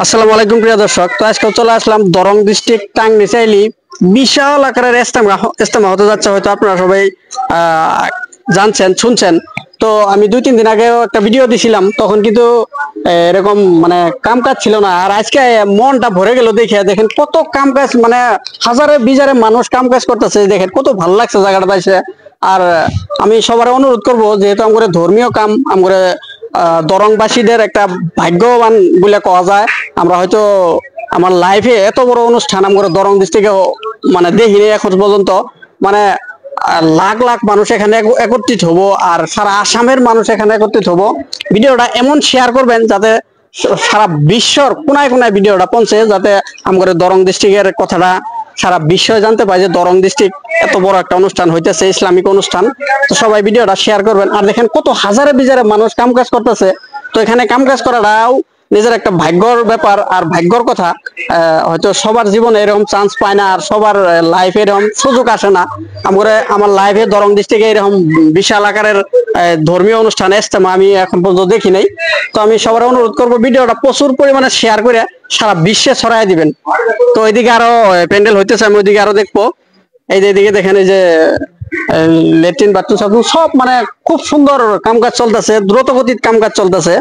আসসালামু আলাইকুম প্রিয় দর্শক। তো আজকে চলে আসলাম দরং ডিস্ট্রিক্ট টাঙ্গনি চাইলি বিশাল আকারের ইজতেমা হতে যাচ্ছে, হয়তো আপনারা সবাই জানছেন শুনছেন। তো আমি 2-3 দিন আগেও একটা ভিডিও দিছিলাম, তখন কিন্তু এরকম মানে কাম কাজ ছিল না। আর আজকে মনটা ভরে গেল দেখে, দেখেন কত কাম কাজ, মানে হাজারে বিজারে মানুষ কাম কাজ করতেছে, দেখেন কত ভালো লাগছে জায়গাটা পাইছে। আর আমি সবার অনুরোধ করব, যেহেতু আমাদের ধর্মীয় কাম, আমাদের দরংবাসীদের একটা ভাগ্যবান বলে কওয়া যায়। আমরা হয়তো আমার লাইফে এত বড় অনুষ্ঠান আমরা দরং ডিস্ট্রিক্টে মানে দেখিনি এখন পর্যন্ত। মানে লাখ লাখ মানুষ এখানে একত্রিত হব, আর সারা আসামের মানুষ এখানে একত্রিত হব। ভিডিওটা এমন শেয়ার করবেন যাতে সারা বিশ্বর কোনায় কোনায় ভিডিওটা পৌঁছে, যাতে আমাদের দরং ডিস্ট্রিক্টের কথাটা সারা বিশ্ব জানতে পারে যে দরং ডিস্ট্রিক্ট এত বড় একটা অনুষ্ঠান হইতেছে, ইসলামিক অনুষ্ঠান। তো সবাই ভিডিওটা শেয়ার করবেন। আর দেখেন কত হাজারে বিজারে মানুষ কাম কাজ করতেছে। তো এখানে কাম কাজ করাটাও নিজের একটা ভাগ্যর ব্যাপার আর ভাগ্যর কথা। হয়তো সবার জীবনে এরকম চান্স পায় না, আর সবার লাইফে এরকম সুযোগ আসে না। আমার লাইফে দরং ডিস্ট্রিক্টে এরকম বিশাল আকারের ধর্মীয় অনুষ্ঠান ইজতেমা আমি এখন পর্যন্ত দেখি নাই। তো আমি সবার অনুরোধ করবো ভিডিওটা প্রচুর পরিমাণে শেয়ার করে সারা বিশ্বে ছড়াই দিবেন। তো ওইদিকে আরো প্যান্ডেল হইতেছে, আমি ওইদিকে আরো দেখবো। এই যে এদিকে দেখেন, এই যে লেট্রিন বাথরুম সব মানে খুব সুন্দর কাম কাজ চলতেছে, দ্রুত গতির কাম কাজ চলতেছে।